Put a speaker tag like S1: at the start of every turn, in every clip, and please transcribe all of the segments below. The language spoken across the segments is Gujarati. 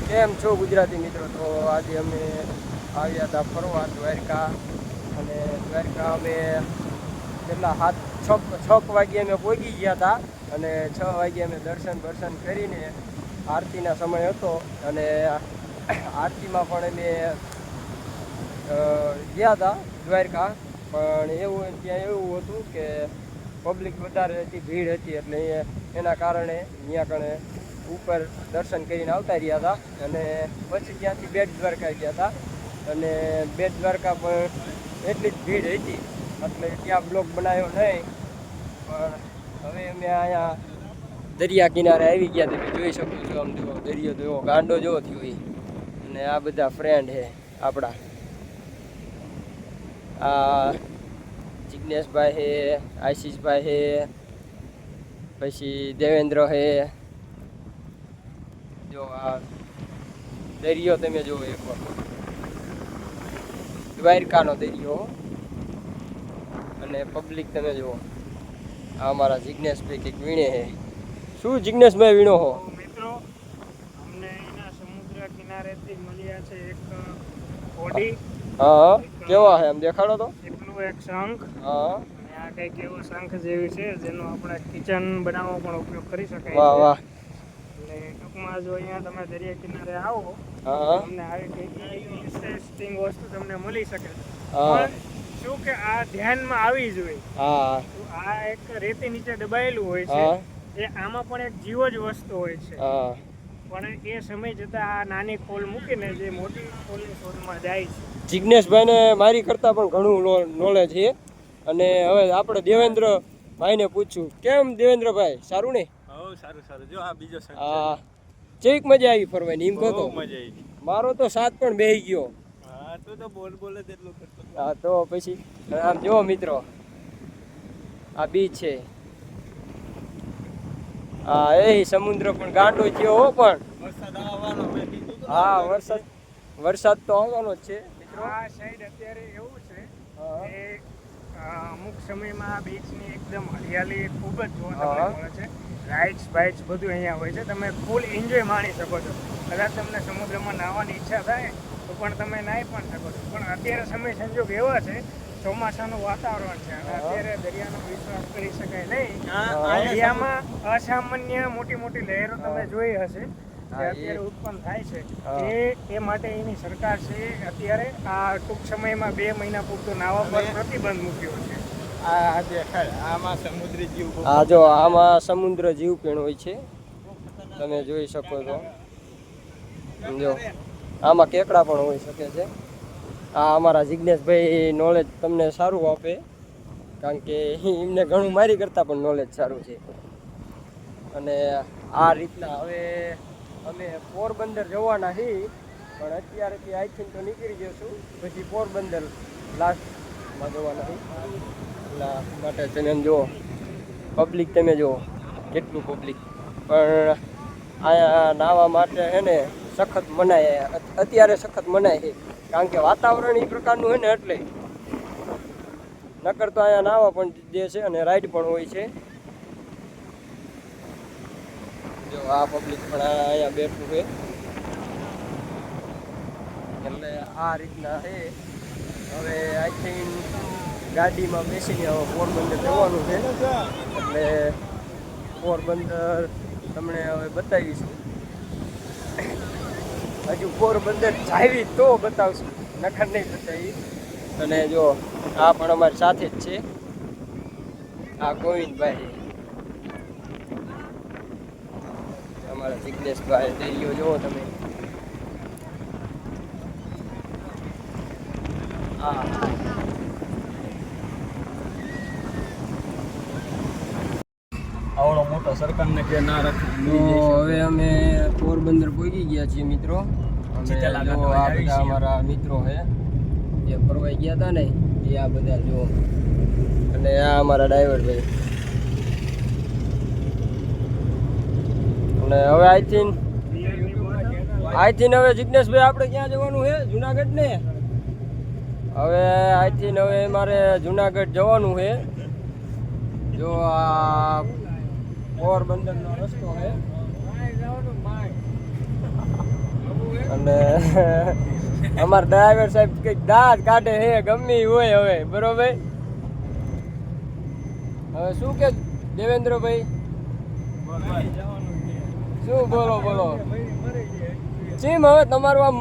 S1: કેમ છો ગુજરાતી મિત્રો? તો આજે અમે આવ્યા હતા ફરવા દ્વારકા. અને દ્વારકા અમે કેટલા છ વાગ્યે અમે પહોંચી ગયા હતા. અને 6 વાગ્યે અમે દર્શન કરીને આરતીના સમય હતો અને આરતીમાં પણ અમે ગયા હતા દ્વારકા. પણ ત્યાં એવું હતું કે પબ્લિક વધારે હતી, ભીડ હતી, એટલે એના કારણે ત્યાં કણે ઉપર દર્શન કરીને આવતા રહ્યા હતા. અને પછી ત્યાંથી બેટ દ્વારકા ગયા હતા. અને બેટ દ્વારકા પણ એટલી જ ભીડ હતી એટલે ત્યાં બ્લોગ બનાવ્યો નહીં. પણ હવે અમે અહીંયા દરિયા કિનારે આવી ગયા. તમે જોઈ શકો છો, આમ જુઓ દરિયો તો એવો ગાંડો જેવો થયો હોય. અને આ બધા ફ્રેન્ડ છે આપણા. આ જિગ્નેશભાઈ છે, આશીષભાઈ છે, પછી દેવેન્દ્ર છે. જો આ દરિયો તમે જુઓ એકવાર, દ્વારકાનો દરિયો. અને પબ્લિક તમે જુઓ. આ અમારા જિગ્નેશભાઈ કંઈક વીણે છે. શું જિગ્નેશભાઈ વીણો હો?
S2: મિત્રો અમને એના સમુદ્ર કિનારેથી મળ્યા છે એક હોડી.
S1: હા, કેવા છે આમ દેખાડો તો.
S2: એટલું એક શંખ.
S1: હા,
S2: અને આ કંઈક એવો શંખ જેવી છે જેનો આપણે કિચન બનાવવા પણ ઉપયોગ કરી શકાય.
S1: વાહ વાહ.
S2: અને ટૂંકમાં જો અહીંયા તમે દરિયા કિનારે આવો
S1: હા,
S2: તમને આવી કંઈક ઇન્ટરેસ્ટિંગ વસ્તુ તમને મળી શકે.
S1: હા.
S2: પણ શું કે આ ધ્યાનમાં આવી જોઈએ.
S1: હા,
S2: આ એક રેતી નીચે દબાયેલું હોય છે.
S1: હા,
S2: એ આમાં પણ એક જીવ જ વસ્તુ હોય છે.
S1: હા.
S2: પણ એ સમય જતાં આ નાની ખોલ મૂકીને જે મોટી ખોલની શોધમાં જાય છે.
S1: જિગ્નેશભાઈને મારી કરતાં પણ ઘણું નોલેજ છે. અને હવે આપણે દેવેન્દ્રભાઈને પૂછ્યું, કેમ દેવેન્દ્રભાઈ, સારું ને?
S3: હા, સારું. જો આ બીજો સંગ
S1: હા, ચેક મજા આવી ફરવાની એમ કહો તો.
S3: બહુ મજા આવી.
S1: મારો તો સાથ પણ બેહી ગયો.
S3: હા, તું તો બોલ જ એટલું કરતો.
S1: હા, તો પછી આમ જો મિત્રો, આ બીચ છે. હા, એ સમુદ્ર પણ ગાંડો થયો હો. પણ
S3: વરસાદ આવવાનો મેં કીધું તો.
S1: હા, વરસાદ તો આવવાનો જ છે મિત્રો.
S2: આ સાઈડ અત્યારે એવું છે
S1: હા.
S2: કે અમુક સમયમાં આ બીચની એકદમ હરિયાળી ખૂબ જ જોવા
S1: હા.
S2: તમને મળે છે. રાઇડ્સ બાઇડ્સ બધું અહીંયા હોય છે. તમે ફૂલ એન્જોય માણી શકો છો. કદાચ તમને સમુદ્રમાં નાહવાની ઈચ્છા થાય તો પણ તમે નાહી પણ શકો છો. પણ અત્યારે સમય સંજોગ એવા છે, ચોમાસાનું વાતાવરણ છે અને અત્યારે દરિયાનો વિશ્વાસ કરી શકાય નહીં. દરિયામાં અસામાન્ય મોટી લહેરો તમે જોઈ હશે જે અત્યારે ઉત્પન્ન થાય છે. એ માટે એની સરકાર છે અત્યારે આ ટૂંક સમયમાં 2 મહિના પૂરતું નાહવા પર પ્રતિબંધ મૂક્યો છે.
S3: આ દેખાય આમાં સમુદ્રી જીવ બહુ.
S1: હા, જો આમાં સમુદ્ર જીવ પણ હોય છે, તમે જોઈ શકો છો. જો આમાં કેકડા પણ હોઈ શકે છે. આ અમારા જિગ્નેશભાઈ નોલેજ તમને સારું આપે, કારણ કે એમને ઘણું મારી કરતાં પણ નોલેજ સારું છે. અને આ રીતના હવે અમે પોરબંદર જવાના છીએ. પણ અત્યારેથી આઈથી તો નીકળી જશું, પછી પોરબંદર લાસ્ટમાં જવાના છીએ. એટલા માટે તમે જુઓ, પબ્લિક તમે જુઓ કેટલું પબ્લિક. પણ અહીંયા નાહવા માટે છે ને સખત મનાય, અત્યારે સખત મનાય છે. કારણ કે વાતાવરણ એ પ્રકારનું હોય ને એટલે. નકર તો અહીંયા નાહવા પણ દે છે અને રાઈડ પણ હોય છે. જો આ પબ્લિક પણ અહીંયા બેઠું છે. એટલે આ રીતના છે. હવે આઈ થિંક ગાડીમાં બેસીને હવે પોરબંદર જવાનું છે. એટલે પોરબંદર તમને હવે બતાવીશું. હજુ પોરબંદર જાવી તો બતાવશું, નખર નહીં બતાવી. અને જો આ પણ અમારી સાથે જ છે, આ ગોવિંદભાઈ, અમારા જિગ્નેશભાઈ. દરિયો જુઓ તમે. હા,
S3: આવડો મોટો સરકારને કે ના રાખે.
S1: તો હવે અમે પોરબંદર પહોંચી ગયા છીએ મિત્રો. અમે જો આ બધા અમારા મિત્રો છે જે ફરવાઈ ગયા હતા ને, એ આ બધા જો. અને આ અમારા ડ્રાઈવર ભાઈ. અને હવે આઈ થિંક હવે જિગ્નેશભાઈ આપણે ક્યાં જવાનું છે? જુનાગઢ ને. હવે આઈ થિંક હવે મારે જુનાગઢ જવાનું છે. જો આ પોરબંદરનો રસ્તો છે. અને અમારા ડ્રાઈવર સાહેબ કંઈક દાંત કાઢે હે ગમે ઈ હોય હવે બરોબર. હવે શું કે દેવેન્દ્રભાઈ શું બોલો ચીમ હવે તમારું આમ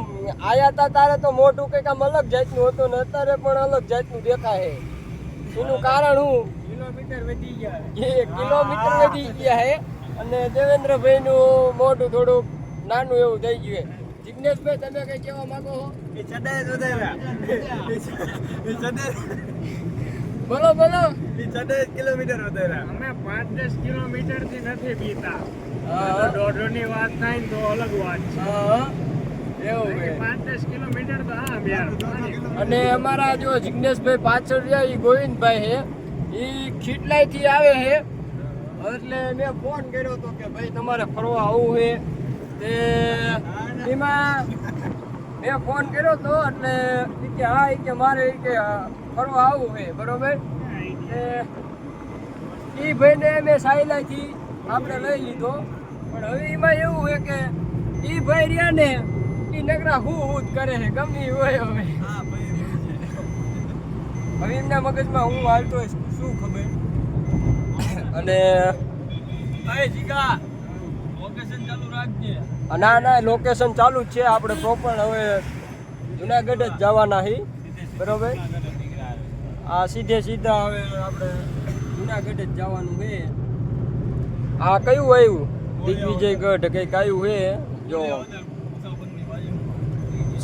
S1: આયા તા તારે તો મોટું કંઈક આમ અલગ જાતનું હતું ને અત્યારે પણ અલગ જાતનું દેખાય છે. એનું કારણ હું
S2: કિલોમીટર વધી ગયા.
S1: કિલોમીટર વધી ગયા હે અને દેવેન્દ્રભાઈનું મોઢું થોડુંક નાનું એવું થઈ ગયું છે. જિગ્નેશભાઈ તમે કઈ કહેવા માંગો છો? બોલો
S3: કિલોમીટર વધારે
S2: અમે 5-10 કિલોમીટર થી નથી પીતા.
S1: હા.
S2: દોઢની વાત થાય ને તો અલગ વાત છે.
S1: હા એવું છે.
S2: 5-10 કિલોમીટર તો હા યાર.
S1: અને અમારા જો જિગ્નેશભાઈ પાછળ રહ્યા એ ગોવિંદભાઈ છે એ ખીટલાઈથી આવે છે એટલે મેં ફોન કર્યો હતો કે ભાઈ તમારે ફરવા આવવું છે તે એમાં મેં ફોન કર્યો હતો એટલે ઈ કે હા ઈ કે મારે ઈ કે ફરવા આવવું છે બરોબર. એ ભાઈને મેં સાયલાથી આપણે લઈ લીધો પણ હવે એમાં એવું છે કે એ ભાઈ રહ્યા ને એ નકરા હું જ કરે છે ગમે ઈ હોય હવે એમના મગજમાં હું હાલતો હોય શું ખબર. અને
S3: લોકેશન ચાલુ રાખજે.
S1: ના લોકેશન ચાલુ જ છે આપણે પ્રોપર હવે જુનાગઢ જ જવાના હી બરોબર. આ સીધા હવે આપણે જુનાગઢ જ જવાનું છે. આ કયું આવ્યું દિગ્વિજયગઢ કંઈક આવ્યું છે જો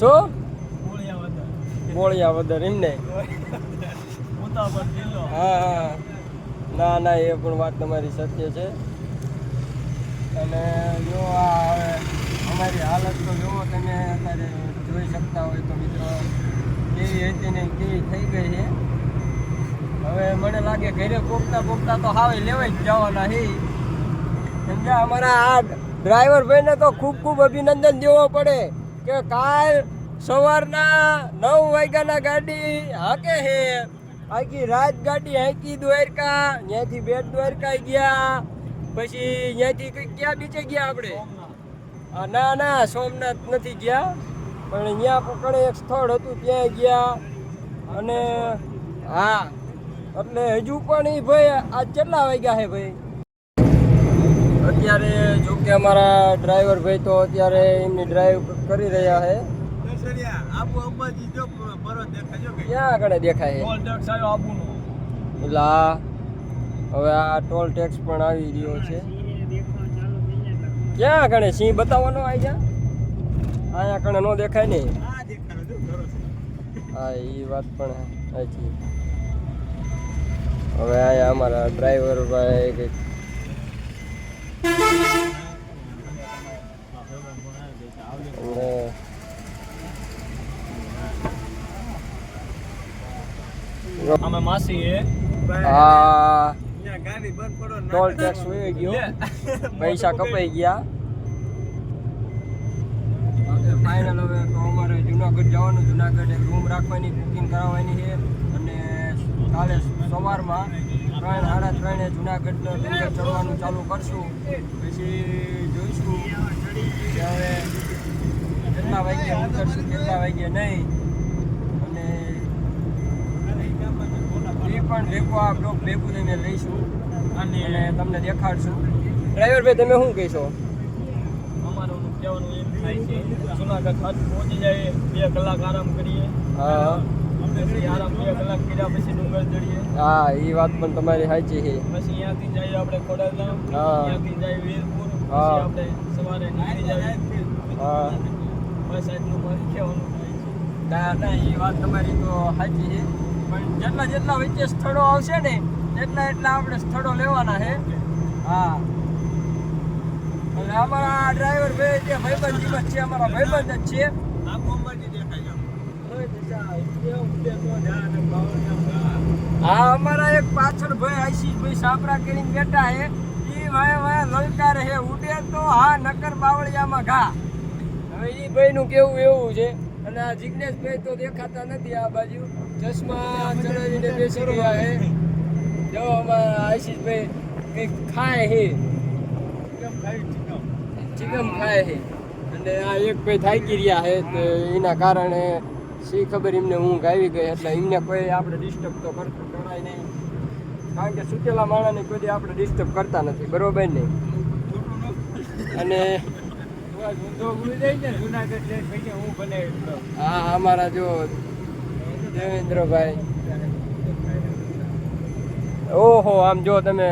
S1: શું ગોળિયાવદર એમને. હા ના એ પણ વાત તમારી સત્ય છે. અને જો આ હવે અમારી હાલત તો જોવો તમે અત્યારે જોઈ શકતા હોય તો મિત્રો કેવી હતી ને કેવી થઈ ગઈ છે. હવે મને લાગે ઘરે પોગતા તો હાવે લેવાઈ જ જવાના છે સમજ્યા. અમારા આ ડ્રાઈવર ભાઈને તો ખૂબ અભિનંદન દેવો પડે કે કાલ સવારના 9 વાગ્યાના ગાડી હાકે છે આખી રાત ગાડી હાંકી દ્વારકા ત્યાંથી બેટ દ્વારકા ગયા પછી ત્યાંથી ક્યાં બીચે ગયા આપણે ના સોમનાથ નથી ગયા પણ અહીંયા પકડે એક સ્થળ હતું ત્યાં ગયા. અને હા એટલે હજુ પણ એ ભાઈ આજ કેટલા વાગ્યા છે ભાઈ અત્યારે જો કે અમારા ડ્રાઈવર ભાઈ તો અત્યારે એમની ડ્રાઈવ કરી રહ્યા છે. ક્યાં આગળ દેખાય છે એટલે હવે આ ટોલ ટેક્સ પણ આવી રહ્યો છે. ક્યાં આગળ સિંહ બતાવવાનો આવી જા અહીંયા કણે ન દેખાય ને. હા એ વાત પણ સાચી. હવે અહીંયા અમારા ડ્રાઈવર ભાઈ કંઈક
S3: અમે માસી હે
S1: આ ટોલ ટેક્સ વહી ગયો પૈસા કપાઈ ગયા. ફાઇનલ હવે તો અમારે જુનાગઢ જવાનું. જુનાગઢ એક રૂમ રાખવાની બુકિંગ કરાવવાની છે અને કાલે સવારમાં 3:30 જુનાગઢનો ડુંગર ચડવાનું ચાલુ કરશું. પછી જોઈશું કે હવે કેટલા વાગ્યે ઉતરશું કેટલા વાગ્યે નહીં. અને એ પણ ભેગું આ બ્લોક ભેગું લઈને લઈશું અને તમને દેખાડશું. ડ્રાઈવર ભાઈ તમે શું કહેશો?
S3: અમારું કહેવાનું એમ થાય છે જુનાગઢ ખાતે પહોંચી જાય 2 કલાક આરામ કરીએ.
S1: હા
S3: પછી આરામ 2 કલાક કર્યા પછી ડુંગર ચડીએ.
S1: હા એ વાત પણ તમારી સાચી છે.
S3: પછી અહીંયાથી જઈએ આપણે ખોડાધામ.
S1: હા.
S3: અહીંયાથી જઈએ વીરપુર.
S1: હા.
S3: પછી આપણે સવારે નીકળી જઈએ.
S1: હા
S3: બસ આટલું મારે કહેવાનું થાય છે.
S1: ના એ વાત તમારી તો સાચી છે પણ જેટલા વચ્ચે સ્થળો આવશે ને એટલા આપણે સ્થળો લેવાના છે. હા અને અમારા ડ્રાઈવર ભાઈ જે ભાઈબંધ જીવન છે અમારા ભાઈબંધ જ છે. હા અમારા એક પાછળ ભાઈ આશીષભાઈ સાપરા કરીને બેઠા છે એ વાયા લલકાર છે ઉડે તો હા નકર બાવળિયામાં ઘા. હવે એ ભાઈનું કેવું એવું છે. અને આ જિગ્નેશભાઈ તો દેખાતા નથી આ બાજુ ચશ્મા ચડાવીને બેસી રહ્યા છે. જો અમારા આશીષભાઈ કંઈક ખાય છે ચિકન ખાય છે અને અને આ એક ભાઈ થાકી રહ્યા છે તો એના કારણે શી ખબર એમને ઊંઘ આવી ગઈ એટલે એમને કોઈ આપણે ડિસ્ટર્બ તો કરતું કરાય નહીં કારણ કે સુતેલા માણસને કોઈ આપણે ડિસ્ટર્બ કરતા નથી બરોબર ને અને હા અમારા જો દેવેન્દ્રભાઈ ઓહો આમ જો તમે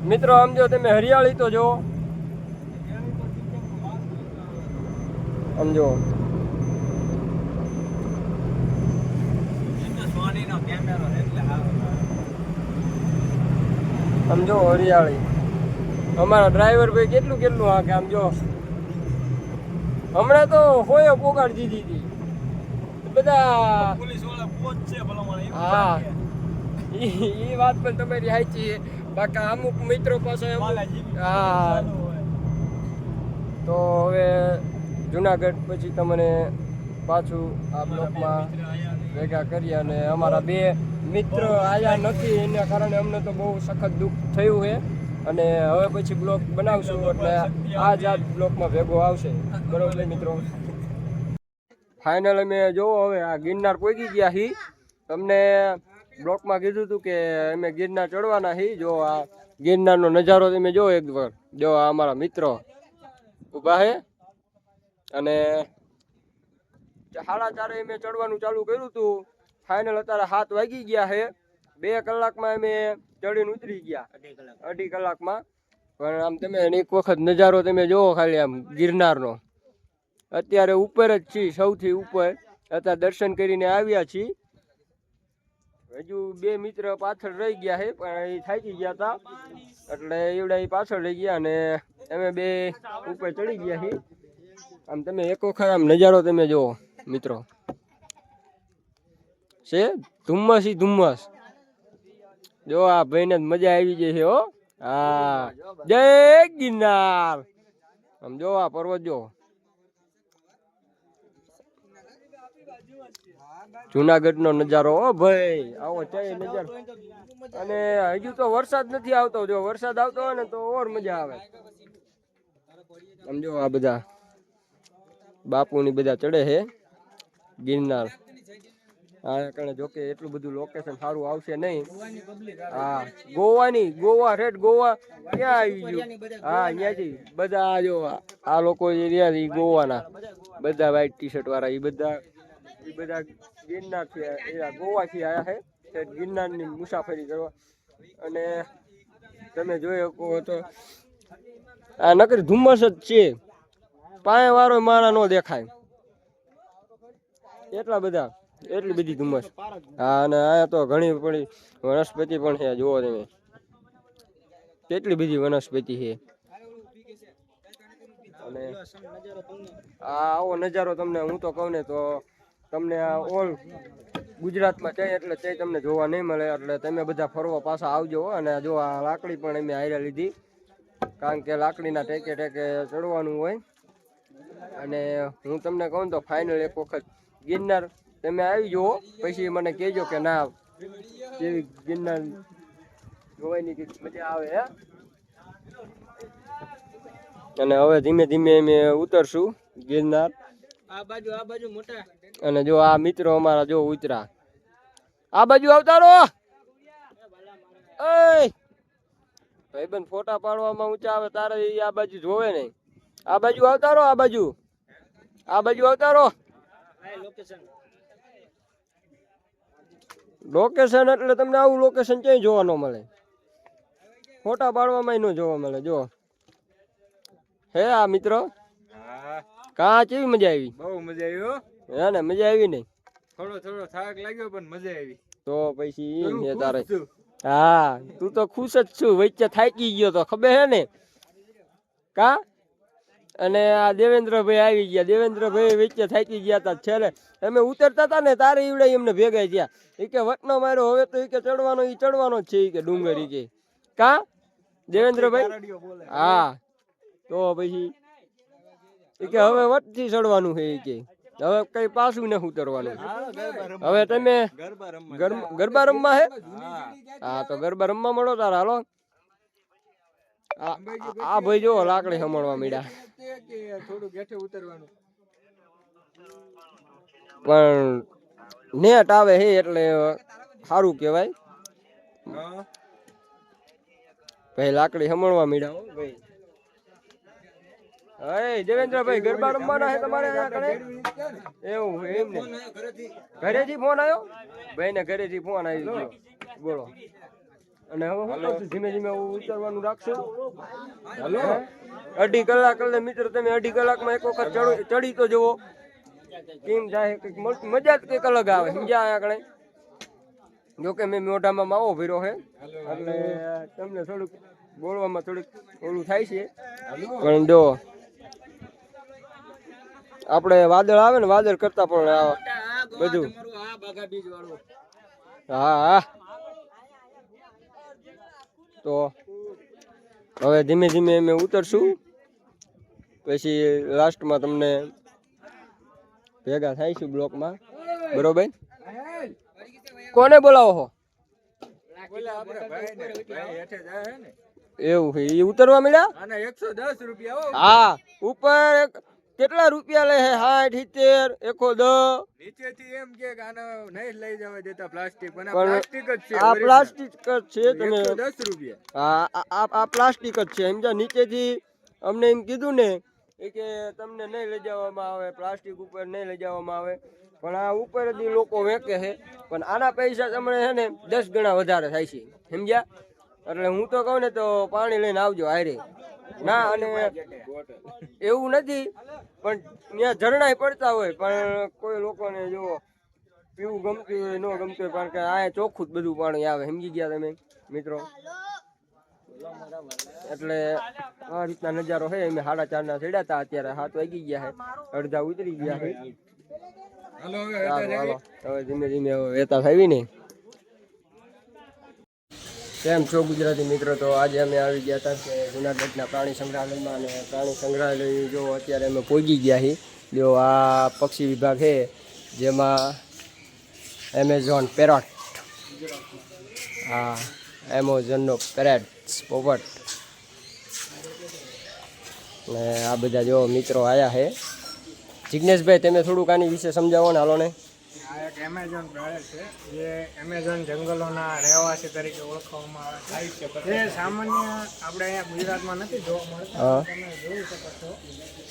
S1: મિત્રો આમ જો તમે હરિયાળી તો જો આમ જો આમ જો હરિયાળી અમારા ડ્રાઈવર ભાઈ કેટલું કેટલું હાકે આમ જો હમણાં તો હોયો પોગાડી દીધી હતી બધા
S3: પોલીસ વાળા પહોંચશે ભલામણ
S1: હા એ વાત પણ તમારી સાચી છે બાકી અમુક મિત્રો પાસે હા તો હવે જુનાગઢ પછી તમને પાછું આ બ્લોકમાં ભેગા કરી અને અમારા બે મિત્ર આયા નથી એના કારણે અમને તો બહુ સખત દુઃખ થયું છે અને હવે પછી બ્લોક બનાવશું એટલે આજ બ્લોકમાં ભેગો આવશે બરોબર મિત્રો ફાઇનલ અમે જોવો હવે આ ગિરનાર પહોંચી ગયા હી તમને બ્લોકમાં કીધું હતું કે અમે ગિરનાર ચડવાના હી જો આ ગિરનારનો નજારો તમે જો એક વાર જો આ અમારા મિત્રો ઊભા છે અને 4:30 અમે ચડવાનું ચાલુ કર્યું હતું ફાઇનલ અત્યારે 7 વાગી ગયા છે 2 કલાકમાં અમે ચડીને ઉતરી ગયા 2.5 કલાકમાં પણ આમ તમે એક વખત નજારો તમે જોવો ખાલી આમ ગિરનારનો અત્યારે ઉપર જ છીએ સૌથી ઉપર અત્યારે દર્શન કરીને આવ્યા છીએ હજુ 2 મિત્ર પાછળ રહી ગયા છે પણ એ થાકી ગયા હતા એટલે એવડા એ પાછળ રહી ગયા અને અમે 2 ઉપર ચડી ગયા છીએ આમ તમે એક વખત આમ નજારો તમે જોવો મિત્રો છે ધુમ્મસ ઈ ધુમ્મસ જો આ ભાઈને મજા આવી ગઈ છે હો હા જય ગિરનાર આમ જો આ પર્વત જો જુનાગઢનો નજારો હો ભાઈ આવો છે નજારો અને હજુ તો વરસાદ નથી આવતો જો વરસાદ આવતો હોય ને તો ઓર મજા આવે સમજો આ બધા બાપુની બધા ચડે છે ગિરનાર આ કારણે જોકે એટલું બધું લોકેશન સારું આવશે નહીં હા ગોવા રેડ ગોવા ક્યાં આવી ગયું હા અહીંયાથી બધા જો આ લોકો એરિયા છે ગોવાના બધા વ્હાઈટ ટી શર્ટ વાળા એ બધા ગિરનાર થી ગોવાથી આવ્યા છે ગિરનારની મુસાફરી કરવા અને તમે જોઈ શકો તો આ નકરી ધુમ્મસ જ છે પાય વાળો માણા નો દેખાય એટલી બધી ધુમ્મસ હા અને અહીંયા તો ઘણી પડી વનસ્પતિ પણ છે જુઓ તમે કેટલી બધી વનસ્પતિ છે અને આવો નજારો તમને હું તો કહું ને તો તમને આ ઓલ ગુજરાતમાં છે એટલે તે તમને જોવા નહીં મળે એટલે તમે બધા ફરવા પાછા આવજો અને જો આ લાકડી પણ અમે હાર્યા લીધી કારણ કે લાકડીના ટેકે ચડવાનું હોય અને હું તમને કહું તો ફાઇનલ એક વખત ગિરનાર તમે આવી જુઓ પછી મને કહેજો કે ના કેવી ગિરનાર જોવાની કંઈક મજા આવે હે અને હવે ધીમે ધીમે અમે ઉતરશું ગિરનાર આ બાજુ મોટા અને જો આ મિત્રો અમારા જો ઉતરા આ બાજુ આવતા રહો ભાઈબંધ ફોટા પાડવામાં ઊંચા આવે તારે આ બાજુ જોવે નહીં આ બાજુ આવતા રહો આ બાજુ આવતા રહો લોકેશન એટલે તમને આવું લોકેશન ક્યાંય જોવા ન મળે ફોટા પાડવામાં ન જોવા મળે જો હે આ મિત્રો કા કેવી મજા આવી
S3: બહુ મજા આવી હો
S1: હે ને મજા આવી નહીં
S3: થોડો થાક લાગ્યો પણ મજા આવી
S1: તો પછી એમ છે તારે હા તું તો ખુશ જ છું વચ્ચે થાકી ગયો તો ખબર હે ને કા અને આ દેવેન્દ્રભાઈ આવી ગયા દેવેન્દ્રભાઈ વચ્ચે થાકી ગયા હતા છેલ્લે અમે ઉતરતા હતા ને તારે ઈવડે એમને ભેગા થયા એ કે વટનો માર્યો હવે તો એ કે ચડવાનો જ છે એ કે ડુંગર ઈ કે કા દેવેન્દ્રભાઈ હા તો પછી એ કે હવે વટથી ચડવાનું છે એ કે હવે કઈ પાછું ન ઉતરવાનું હવે તમે ગરબા રમવા હે હા તો ગરબા રમવા મળો તાર હાલો આ ભાઈ જો લાકડી હમણવા મીડા
S4: થોડું ગેઠે ઉતરવાનું
S1: પણ નેટ આવે હે એટલે સારું કહેવાય. ભાઈ લાકડી હમણવા મીડા હો ભાઈ. હે દેવેન્દ્રભાઈ ગરબા રમવાના હે તમારે અહીંયા કણે? એવું એમ ને ઘરેથી ફોન આવ્યો ભાઈ ને? ઘરેથી ફોન આવી ગયો બોલો. અને હવે ધીમે ધીમે ઉતરવાનું રાખશું. હાલો 2.5 કલાક એટલે મિત્ર તમે 2.5 કલાકમાં એક વખત ચડી તો જુઓ કેમ જાય. કંઈક મજા જ કંઈક અલગ આવે સમજ્યા અહીંયા કણે. જોકે મેં મોઢામાં માવો ભર્યો છે એટલે તમને થોડુંક બોલવામાં થોડુંક ઓલું થાય છે. પણ જો આપણે વાદળ આવે ને વાદળ કરતા પણ બધું હા હા. તો હવે ધીમે ધીમે અમે ઉતરશું પછી લાસ્ટમાં તમને ભેગા થાઈશું બ્લોકમાં. બરોબર. કોને બોલાવો છો? એવું છે એ ઉતરવા મળ્યા?
S4: 110 રૂપિયા.
S1: હા ઉપર કેટલા રૂપિયા લે છે? 60 70 110
S4: નીચેથી એમ કે આને નહીં લઈ જવા દેતા પ્લાસ્ટિક, પણ
S1: પણ
S4: પ્લાસ્ટિક જ છે.
S1: આ પ્લાસ્ટિક જ છે. તમે
S4: 110 રૂપિયા.
S1: હા આ પ્લાસ્ટિક જ છે સમજા. નીચેથી અમને એમ કીધું ને કે તમને નહીં લઈ જવામાં આવે, પ્લાસ્ટિક ઉપર નહીં લઈ જવામાં આવે, પણ આ ઉપર જ લોકો વેચે છે. પણ આના પૈસા તમને છે ને 10 ગણા વધારે થાય છે સમજ્યા. એટલે હું તો કહું ને તો પાણી લઈને આવજો હારે. ના અને એવું નથી પણ ત્યાં ઝરણાય પડતા હોય પણ કોઈ લોકોને જો પીવું ગમતું હોય ન ગમતું હોય, કારણ કે આ ચોખ્ખું જ બધું પાણી આવે સમજી ગયા તમે મિત્રો. એટલે આ રીતના નજારો છે. અમે 4:30 ના ચડ્યા હતા, અત્યારે 7 વાગી ગયા છે, અડધા ઉતરી ગયા છે. હવે ધીમે ધીમે વેતા થઈ ને. કેમ છો ગુજરાતી મિત્રો? તો આજે અમે આવી ગયા હતા કે જુનાગઢના પ્રાણી સંગ્રહાલયમાં, અને પ્રાણી સંગ્રહાલય જો અત્યારે અમે પહોંચી ગયા છીએ. જો આ પક્ષી વિભાગ છે જેમાં એમેઝોન પેરોટ, હા એમેઝોનનો પેરેટ પોપટ, ને આ બધા જો મિત્રો આવ્યા છે. જિગ્નેશભાઈ તમે થોડુંક આની વિશે સમજાવો ને. હાલો ને.
S2: આ એક એમેઝોન પ્રાણી છે જે એમેઝોન જંગલોના રહેવાસી તરીકે ઓળખવામાં આવે છે. જે સામાન્ય આપણે અહીંયા ગુજરાતમાં નથી જોવા મળતા. તમે જોઈ શકો છો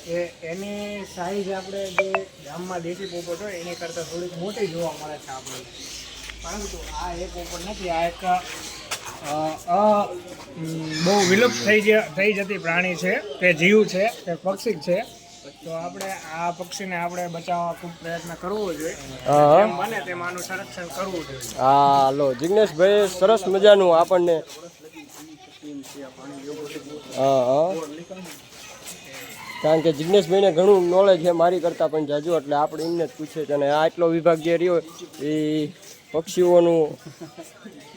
S2: કે એની સાઈઝ આપણે જે ગામમાં દેશી પોપટ હોય એની કરતાં થોડીક મોટી જોવા મળે છે આપણે. પરંતુ આ એક પોપટ નથી, આ એક બહુ વિલુપ્ત થઈ જતી પ્રાણી છે, તે જીવ છે, તે પક્ષી છે. તો આપણે આ પક્ષીને આપણે બચાવવા ખૂબ પ્રયત્ન કરવો જોઈએ. જેમ બને તેમ આનું સંરક્ષણ કરવું જોઈએ.
S1: હા લો જિગ્નેશભાઈ સરસ મજાનું આપણને કારણ કે જિગ્નેશભાઈને ઘણું નોલેજ છે મારી કરતાં પણ જાજુ, એટલે આપણે એમને જ પૂછે છે. અને આ એટલો વિભાગ જે રહ્યો એ પક્ષીઓનું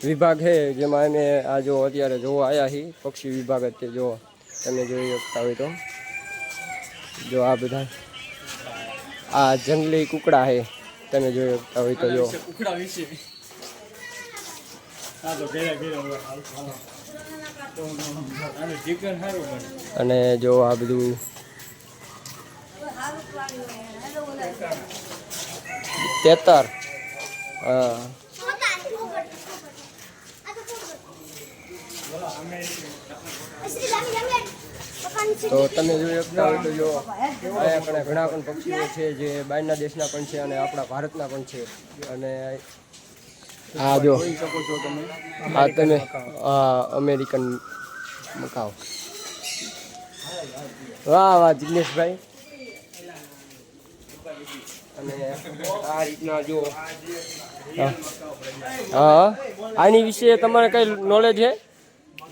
S1: વિભાગ છે જેમાં અમે આ જો અત્યારે જોવા આવ્યા છીએ. પક્ષી વિભાગ જ તે જો તમે જોઈ શકતા હોય તો જો આ બધા આ જંગલી કુકડા છે તમે જોઈ શકતા હોય તો જો. અને જો આ બધું તેતર, હા તો તમે જોઈ શકતા હોય તો જો અહીંયા ઘણા પણ પક્ષીઓ છે જે બહારના દેશના પણ છે અને આપણા ભારતના પણ છે. અને આ જો આ તમે અમેરિકન મકાઉ. વાહ વાહ જિગ્નેશભાઈ. અને આ રીતના જો હા આની વિશે તમારે કઈ નોલેજ છે?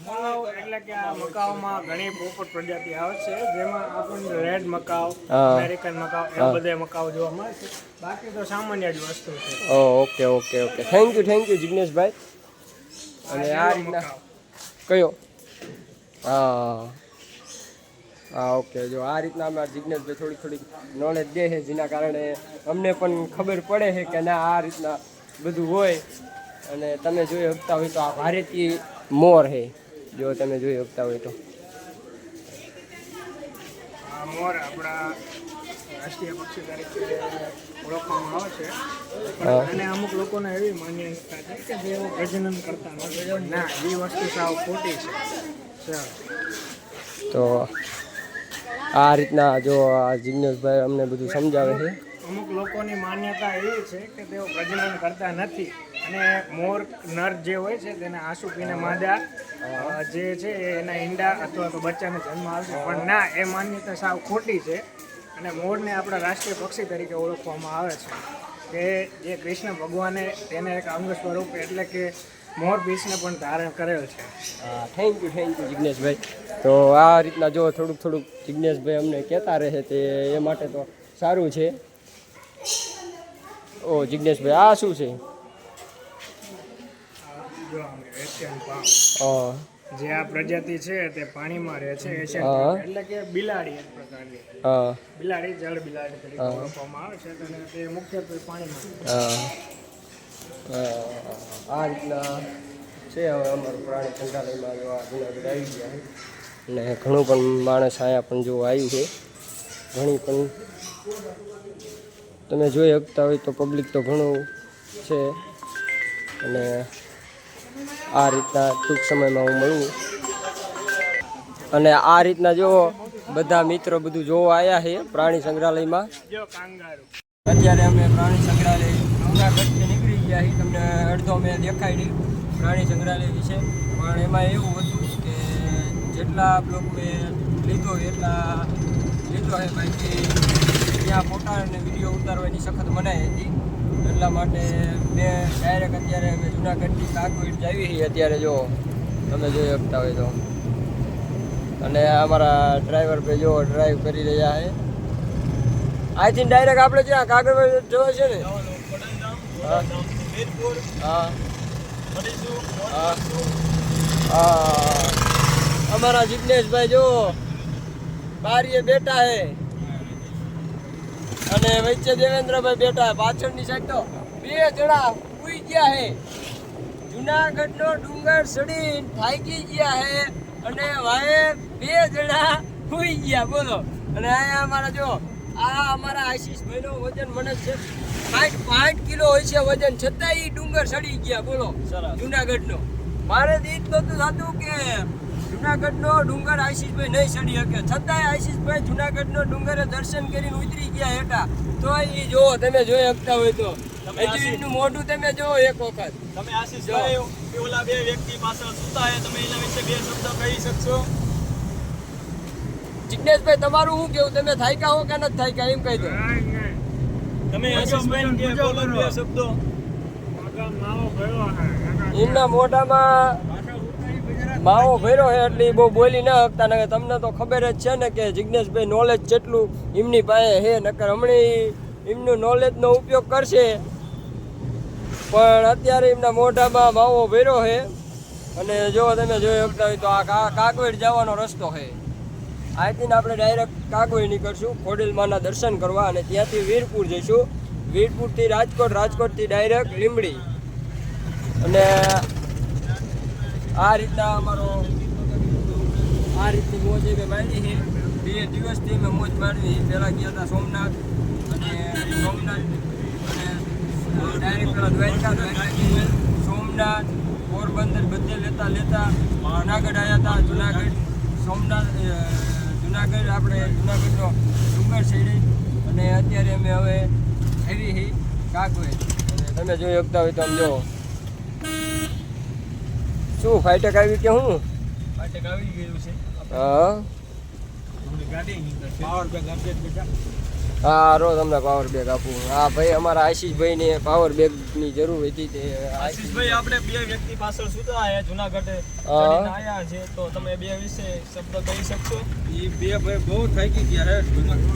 S2: મકાઉ એટલે કે આ મકાઉમાં ઘણી પોપટ પ્રજાતિ આવે છે, જેમાં આપણને રેડ મકાઉ, અમેરિકન મકાઉ એવા બધા મકાઉ જોવા મળે છે. બાકી તો સામાન્ય જ વસ્તુ છે.
S1: Okay okay okay thank you જિગ્નેશભાઈ. અને આ રીતના કયો હા ઓકે જો આ રીતના અમારા જિગ્નેશભાઈ થોડીક નોલેજ દે છે, જેના કારણે અમને પણ ખબર પડે છે કે ના આ રીતના બધું હોય. અને તમે જોઈ શકતા હોય તો આ ભારતીય મોર છે, જો તમે જોઈ શકતા હોય તો
S2: મોર આપણા રાષ્ટ્રીય પક્ષી તરીકે ઓળખવામાં આવે છે
S1: હા.
S2: અને અમુક લોકોને એવી માન્યતા છે કે જેઓ પ્રજનન કરતા નથી પણ ના એ વસ્તુ સાવ ખોટી છે ચાલો.
S1: તો આ રીતના જો આ જિજ્ઞેશભાઈ અમને બધું સમજાવે છે.
S2: અમુક લોકોની માન્યતા એવી છે કે તેઓ પ્રજનન કરતા નથી અને મોર નર જે હોય છે તેને આંસુ પીને માદા જે છે એના ઈંડા અથવા તો બચ્ચાને જન્મ આવશે પણ ના એ માન્યતા સાવ ખોટી છે અને મોરને આપણા રાષ્ટ્રીય પક્ષી તરીકે ઓળખવામાં આવે છે કે જે કૃષ્ણ ભગવાને તેને એક અંગ સ્વરૂપ એટલે કે મોર પીસને પણ ધારણ કરેલ છે.
S1: હા, થેન્ક યુ જિજ્ઞેશભાઈ. તો આ રીતના જો થોડુંક જિજ્ઞેશભાઈ અમને કહેતા રહે તે એ માટે તો સારું છે. ઓ જિજ્ઞેશભાઈ આ શું છે?
S2: જો આમ એશિયન પામ
S1: હા
S2: જે આ પ્રજાતિ છે તે પાણીમાં રહે છે એશિયન
S1: હા.
S2: પામ એટલે કે બિલાડી એક પ્રકારની
S1: હા
S2: બિલાડી જળ બિલાડી તરીકે ઓળખવામાં આવે છે અને તે મુખ્યત્વે પાણીમાં
S1: હા. આ રીતના છે. હવે અમારું પ્રાણી સંગ્રહાલયમાં જો આ જુનાગઢ આવી ગયા છે અને ઘણું પણ માણસ અહીંયા પણ જો આવ્યું છે. ઘણી પણ તમે જોઈ શકતા હોય તો પબ્લિક તો ઘણું છે અને આ રીતના ટૂંક સમયમાં હું મળું અને આ રીતના જો બધા મિત્રો બધું જોવા આવ્યા છે પ્રાણી સંગ્રહાલયમાં.
S2: જો કાંગારૂ
S1: અત્યારે અમે પ્રાણી સંગ્રહાલય જૂનાગઢથી નીકળી ગયા છીએ. તમને અડધો મેં દેખાડી પ્રાણી સંગ્રહાલય વિશે પણ એમાં એવું હતું કે જેટલા બ્લોક મેં લીધો એટલા લીધો છે બાકી ત્યાં ફોટા અને વિડીયો ઉતારવાની સખત મનાઈ હતી એટલા માટે મેં ડાયરેક્ટ અત્યારે અમે જૂનાગઢથી કાગવીડ જાવી છીએ અત્યારે જો તમે જોઈ શકતા હોય તો. અને અમારા ડ્રાઈવર ભાઈ જો ડ્રાઈવ કરી રહ્યા છે. અહીંથી ડાયરેક્ટ આપણે ત્યાં કાગળ જવા છે ને. હા હા હા હા. અમારા જિજ્ઞેશભાઈ જો બારીએ બેઠા હે અને વચ્ચે દેવેન્દ્રભાઈ બેઠા. પાછળની સાઈડ તો બે જણા ઉઈ ગયા હે. જુનાગઢનો ડુંગર ચડી થાકી ગયા હે અને વાહે બે જણા ઉઈ ગયા બોલો. અને અહીંયા અમારા જો આ અમારા આશીષભાઈનો વજન મને છે 5 કિલો હોય છે વજન છતાં એ ડુંગર ચડી ગયા બોલો જુનાગઢનો. મારે તો ઈ જ નહોતું થતું કે જુનાગઢનો ડુંગર આશીષભાઈ નહીં ચડી શકે છતાંય આશીષભાઈ જુનાગઢનો ડુંગરે દર્શન કરીને ઉતરી ગયા હેઠા. તો એ જો તમે જોઈ શકતા હોય તો હજુ એનું મોઢું તમે જો એક વખત.
S3: તમે આશીષભાઈ ઓલા બે વ્યક્તિ પાછળ સુતા હે તમે એના વિશે બે શબ્દ કહી શકશો?
S1: જિજ્ઞેશભાઈ તમારું શું કેવું? તમે થાક્યા હો કે નથી થાક્યા એમ કહી દો.
S3: તમે આશીષભાઈ કે બોલો બે શબ્દો.
S2: માવો ભર્યો હે
S1: એમના મોઢામાં માવો ભર્યો છે એટલે એ બહુ બોલી ના શકતા. ને તમને તો ખબર જ છે ને કે જિજ્ઞેશભાઈ નોલેજ જેટલું એમની પાસે છે નકર હમણાં એમનું નોલેજનો ઉપયોગ કરશે પણ અત્યારે એમના મોઢામાં માવો ભર્યો છે. અને જો તમે જોઈ શકતા હોય તો આ કાગવેડ જવાનો રસ્તો છે. અહીંથી આપણે ડાયરેક્ટ કાગવેડ નીકળશું ખોડિલમાના દર્શન કરવા અને ત્યાંથી વીરપુર જઈશું. વીરપુરથી રાજકોટ, રાજકોટથી ડાયરેક્ટ લીંબડી. અને આ રીતના અમારો આ રીતની મોજ મેં માણી છે. 2 દિવસથી મેં મોજ માણવી. પહેલાં ગયા હતા સોમનાથ અને ડાયરેક્ટ પેલા દ્વારકાથી સોમનાથ, પોરબંદર બધે લેતા જુનાગઢ આવ્યા હતા. જુનાગઢ સોમનાથ જુનાગઢ આપણે જુનાગઢનો ડુંગર ચડી અને અત્યારે અમે હવે આવી હી કાગવેડ. તમે જોઈ શકતા હોય તો આમ જો શું ફાઈટક આવી કે હું
S3: ફાટક આવી ગયું છે.
S1: હા
S3: પાવર બેગ અપડેટ બેટા.
S1: હા રો તમને પાવર બેગ આપું. હા ભાઈ અમારા આશીષભાઈને પાવર બેગની જરૂર હતી તે
S3: આશીષભાઈ આપણે બે વ્યક્તિ પાછળ સુતા હે જુનાગઢે
S1: હા.
S3: ચડીને આયા છે તો તમે બે વિશે શબ્દ કહી શકશો?
S4: એ બે ભાઈ બહુ થાકી ગયા હે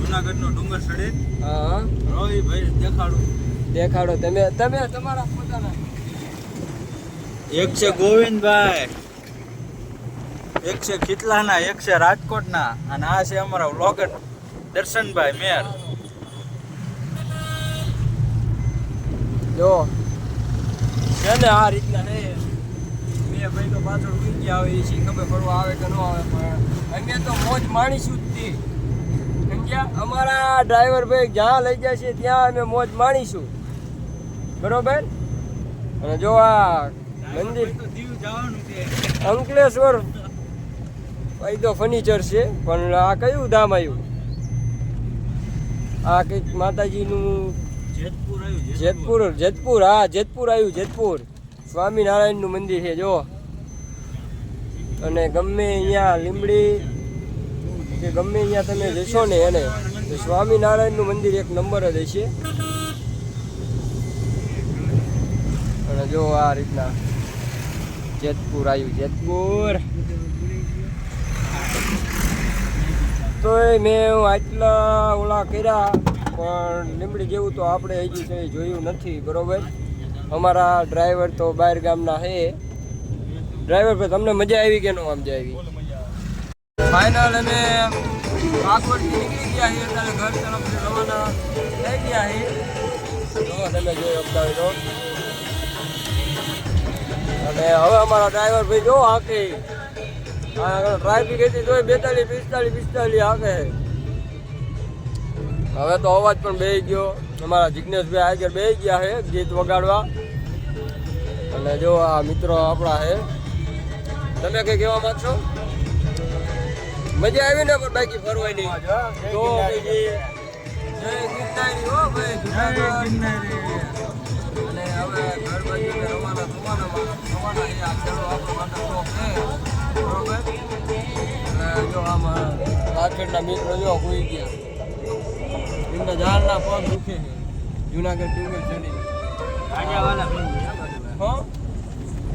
S4: જુનાગઢનો ડુંગર ચડે.
S1: હા
S4: રવિ ભાઈ દેખાડું.
S1: દેખાડો તમે તમારા પોતાના.
S4: એક છે ગોવિંદભાઈ, એક છે ખીટલાના, એક છે રાજકોટના અને આ છે અમારા વ્લોગર દર્શનભાઈ મેર.
S1: જો છે ને આ રીતના ને બે ભાઈ તો પાછળ ઉઈ ગયા હોય છે ખબર ફરવા આવે કે ન આવે પણ અમે તો મોજ માણીશું જ તે. ગયા. અમારા ડ્રાઈવર ભાઈ જ્યાં લઈ જાય છે ત્યાં અમે મોજ માણીશું, બરોબર. અને જો આ મંદિર અંકલેશ્વર તો ફર્નિચર છે, પણ આ કયું ધામ આવ્યું? આ કંઈક માતાજીનું જેતપુર, હા જેતપુર આવ્યું, જેતપુર સ્વામિનારાયણનું મંદિર છે જો. અને ગમે અહીંયા લીમડી કે ગમે અહીંયા તમે જશો ને એને તો સ્વામિનારાયણનું મંદિર એક નંબર જ હશે. અને જો આ રીતના જેતપુર આવ્યું, જેતપુર. તો મેં આટલા ઓલા કર્યા, પણ લીમડી જેવું તો આપણે હજી કંઈ જોયું નથી, બરોબર. અમારા ડ્રાઈવર તો બહાર ગામના છે. ડ્રાઈવર પર તમને મજા આવી કે ન મજા આવી? ફાઇનલ અમે કાકવડથી નીકળી ગયા છીએ, અત્યારે ઘર તરફ રવાના થઈ ગયા છીએ. તો તમે જોઈ શકતા હોય તો. અને હવે અમારા ડ્રાઈવર ભાઈ જો હાકે, ટ્રાફિક હતી તો 45 હાકે. હવે તો અવાજ પણ બેસી ગયો. અમારા જિજ્ઞેશભાઈ આગળ બેસી ગયા છે ગીત વગાડવા. અને જો આ મિત્રો આપણા છે. તમે કઈ કહેવા માંગશો? મજા આવી ને? પણ બાકી ફરવાની તો જય ગિરનારી હો ભાઈ, જુનાગઢ. અને હવે ઘર બાજુ રવાના થવાના છે. આ ખેડો આપણો માટે શોખ છે, બરોબર. અને જો આમાં પાછળના મિત્રો જો હોઈ ગયા, એમના ઝાડના પગ દુખે છે. જુનાગઢ ડુંગર ચડી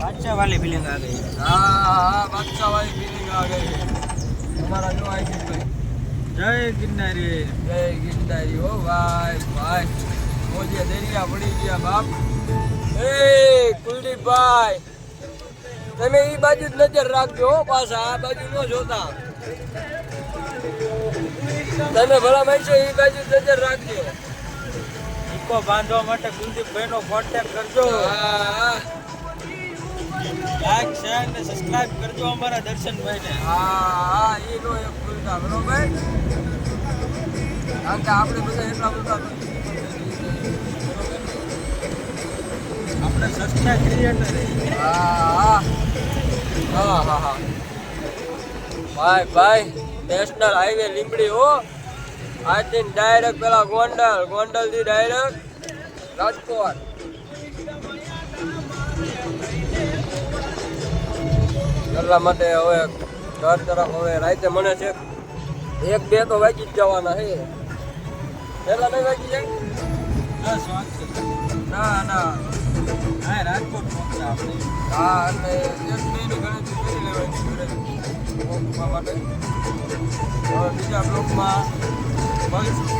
S2: બાદશાહ વાલી ફિલિંગ આ ગઈ.
S1: હા બાદશાહ વાળી ફિલિંગ આ ગઈ. અમારા જો આવી ગઈ ભાઈ.
S4: જય ગિરનારી,
S1: જય ગિરનારી હો ભાઈ, ભાઈ મોજે દરિયા પડી ગયા બાપ. એ કુલદીપભાઈ, તમે એ બાજુ જ નજર રાખજો હો, પાછા આ બાજુ ન જોતા. તમે ભલા માણસો એ બાજુ જ નજર રાખજો.
S4: ઇકો બાંધવા માટે કુલદીપભાઈ નો કોન્ટેક્ટ કરજો.
S1: હા
S4: લાઈક શેર ને સબસ્ક્રાઇબ કરજો અમારા દર્શનભાઈ ને.
S1: હા એ નો એક ભૂલતા, બરોબર. કારણ કે આપણે બધા એટલા બધા
S4: આપણે સસ્તા ક્રિએટર.
S1: હા ભાઈ નેશનલ હાઈવે લીંબડી હો. આજથી ડાયરેક્ટ પેલા ગોંડલ થી ડાયરેક્ટ રાજકોટ. એટલા માટે હવે ઘર તરફ હવે રાતે મને છે 1-2 તો વાગી જ જવાના છે. પેલા નહીં વાગી જાય?
S4: 10 વાગશે.
S1: ના
S4: હા રાજકોટ પહોંચશે આપણે.
S1: હા, એટલે 1-2 ની ગણતરી કરી લેવાની ઘરે પહોંચવા માટે. હવે બીજા બ્લોકમાં મળીશું.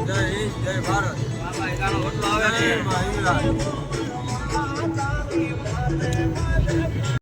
S1: જય હિન્દ, જય ભારત.
S3: બાબા એકાનો ઓટલો આવે
S1: જય
S3: છે.
S1: મા હિંગળાજ.